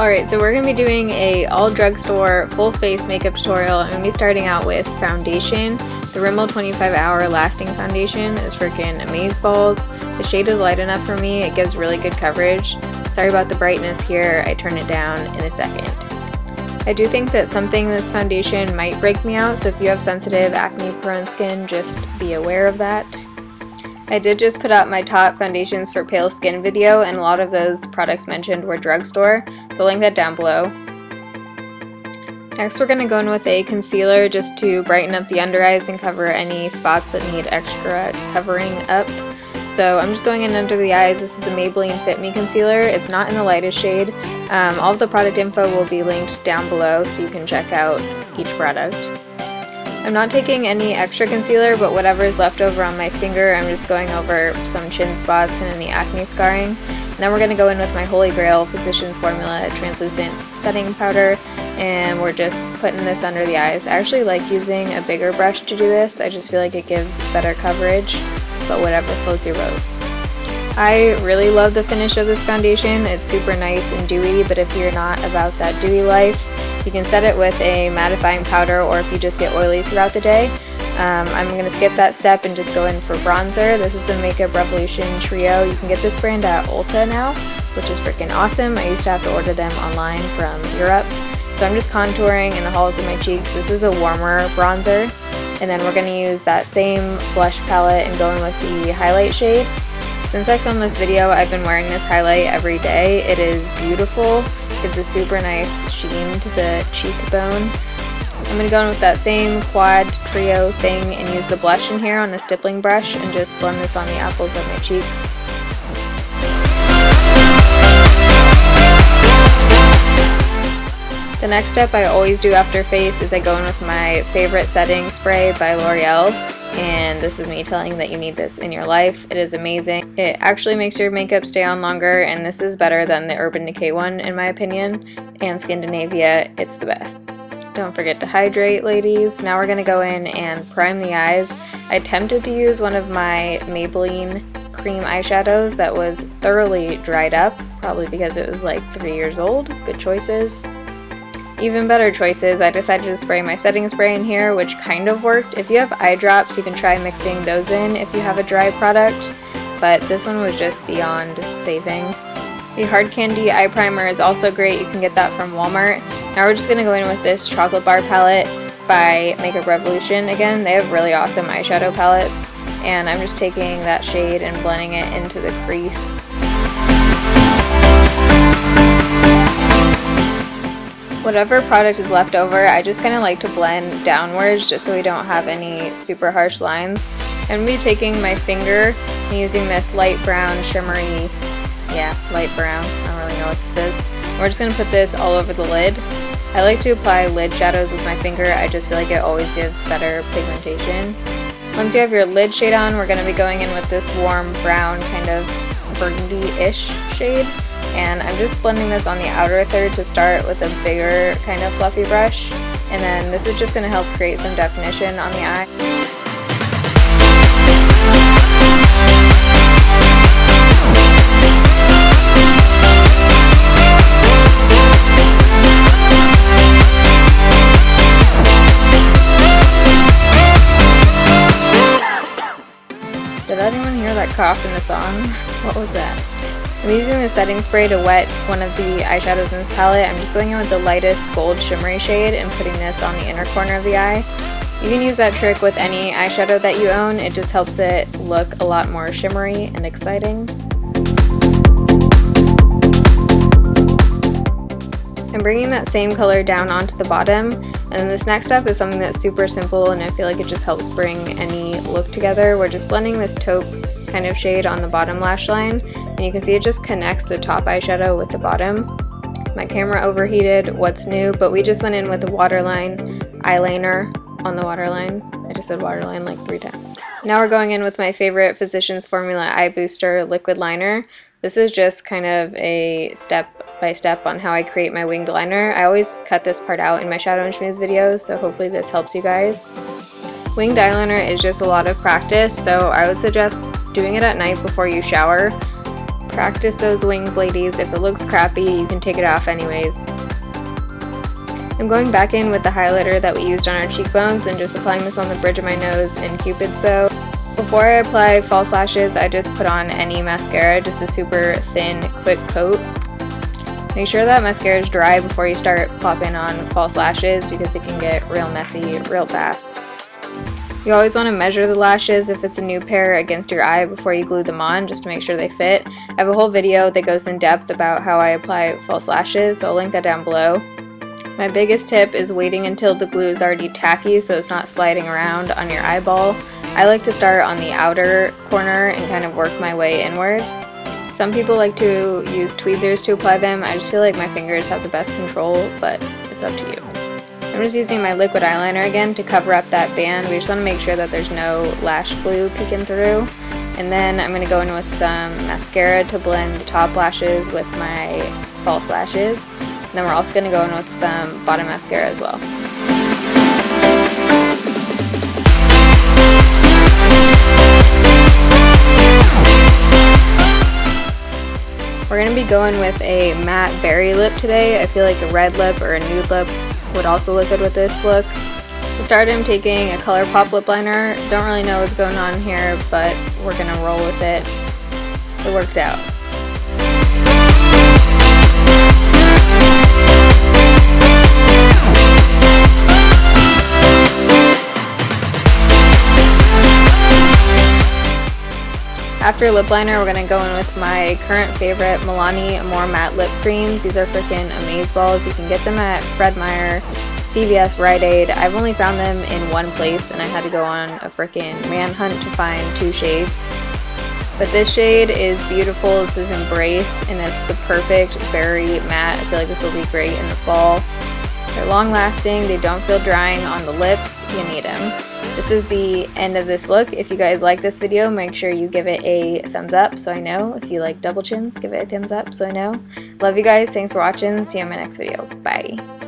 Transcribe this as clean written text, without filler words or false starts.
Alright, so we're going to be doing a all drugstore full face makeup tutorial. I'm going to be starting out with foundation. The Rimmel 25 Hour Lasting Foundation is freaking amazeballs. The shade is light enough for me, it gives really good coverage. Sorry about the brightness here, I turn it down in a second. I do think that something in this foundation might break me out, so if you have sensitive acne prone skin, just be aware of that. I did just put out my top foundations for pale skin video, and a lot of those products mentioned were drugstore, so I'll link that down below. Next we're going to go in with a concealer just to brighten up the under eyes and cover any spots that need extra covering up. So I'm just going in under the eyes. This is the Maybelline Fit Me Concealer. It's not in the lightest shade. All of the product info will be linked down below so you can check out each product. I'm not taking any extra concealer, but whatever is left over on my finger, I'm just going over some chin spots and any acne scarring. And then we're going to go in with my Holy Grail Physicians Formula Translucent Setting Powder, and we're just putting this under the eyes. I actually like using a bigger brush to do this. I just feel like it gives better coverage, but whatever floats your boat. I really love the finish of this foundation. It's super nice and dewy, but if you're not about that dewy life, you can set it with a mattifying powder, or if you just get oily throughout the day. I'm going to skip that step and just go in for bronzer. This is the Makeup Revolution Trio. You can get this brand at Ulta now, which is freaking awesome. I used to have to order them online from Europe. So I'm just contouring in the hollows of my cheeks. This is a warmer bronzer. And then we're going to use that same blush palette and go in with the highlight shade. Since I filmed this video, I've been wearing this highlight every day. It is beautiful. Gives a super nice sheen to the cheekbone. I'm going to go in with that same quad trio thing and use the blush in here on a stippling brush and just blend this on the apples of my cheeks. The next step I always do after face is I go in with my favorite setting spray by L'Oreal. And this is me telling you that you need this in your life. It is amazing. It actually makes your makeup stay on longer, and this is better than the Urban Decay one in my opinion, and Scandinavia, it's the best. Don't forget to hydrate, ladies. Now we're going to go in and prime the eyes. I attempted to use one of my Maybelline cream eyeshadows that was thoroughly dried up, probably because it was like 3 years old. Good choices. Even better choices, I decided to spray my setting spray in here, which kind of worked. If you have eye drops, you can try mixing those in if you have a dry product, but this one was just beyond saving. The Hard Candy Eye Primer is also great. You can get that from Walmart. Now we're just going to go in with this Chocolate Bar palette by Makeup Revolution. Again, they have really awesome eyeshadow palettes, and I'm just taking that shade and blending it into the crease. Whatever product is left over, I just kind of like to blend downwards just so we don't have any super harsh lines. I'm going to be taking my finger and using this light brown shimmery, light brown, I don't really know what this is. We're just going to put this all over the lid. I like to apply lid shadows with my finger. I just feel like it always gives better pigmentation. Once you have your lid shade on, we're going to be going in with this warm brown kind of burgundy-ish shade. And I'm just blending this on the outer third to start with a bigger kind of fluffy brush. And then this is just going to help create some definition on the eye. Did anyone hear that cough in the song? What was that? I'm using the setting spray to wet one of the eyeshadows in this palette. I'm just going in with the lightest gold shimmery shade and putting this on the inner corner of the eye. You can use that trick with any eyeshadow that you own. It just helps it look a lot more shimmery and exciting. I'm bringing that same color down onto the bottom, and then this next step is something that's super simple and I feel like it just helps bring any look together. We're just blending this taupe kind of shade on the bottom lash line, and you can see it just connects the top eyeshadow with the bottom. My camera overheated, what's new, but we just went in with a waterline eyeliner on the waterline. I just said waterline like 3 times. Now we're going in with my favorite Physicians Formula Eye Booster liquid liner. This is just kind of a step-by-step on how I create my winged liner. I always cut this part out in my Shadow and Schmooze videos, so hopefully this helps you guys. Winged eyeliner is just a lot of practice, so I would suggest doing it at night before you shower. Practice those wings, ladies. If it looks crappy, you can take it off anyways. I'm going back in with the highlighter that we used on our cheekbones and just applying this on the bridge of my nose in Cupid's bow. Before I apply false lashes, I just put on any mascara, just a super thin, quick coat. Make sure that mascara is dry before you start plopping on false lashes because it can get real messy real fast. You always want to measure the lashes if it's a new pair against your eye before you glue them on, just to make sure they fit. I have a whole video that goes in depth about how I apply false lashes, so I'll link that down below. My biggest tip is waiting until the glue is already tacky so it's not sliding around on your eyeball. I like to start on the outer corner and kind of work my way inwards. Some people like to use tweezers to apply them. I just feel like my fingers have the best control, but it's up to you. I'm just using my liquid eyeliner again to cover up that band. We just want to make sure that there's no lash glue peeking through. And then I'm going to go in with some mascara to blend the top lashes with my false lashes. And then we're also going to go in with some bottom mascara as well. We're going to be going with a matte berry lip today. I feel like a red lip or a nude lip would also look good with this look. To start, I'm taking a ColourPop lip liner. Don't really know what's going on here, but we're going to roll with it. It worked out. After lip liner, we're going to go in with my current favorite Milani Amore Matte Lip Creams. These are freaking amazeballs. You can get them at Fred Meyer, CVS, Rite Aid. I've only found them in one place and I had to go on a freaking manhunt to find 2 shades. But this shade is beautiful. This is Embrace and it's the perfect berry matte. I feel like this will be great in the fall. They're long lasting, they don't feel drying on the lips, you need them. This is the end of this look. If you guys like this video, make sure you give it a thumbs up so I know. If you like double chins, give it a thumbs up so I know. Love you guys, thanks for watching, see you in my next video, bye.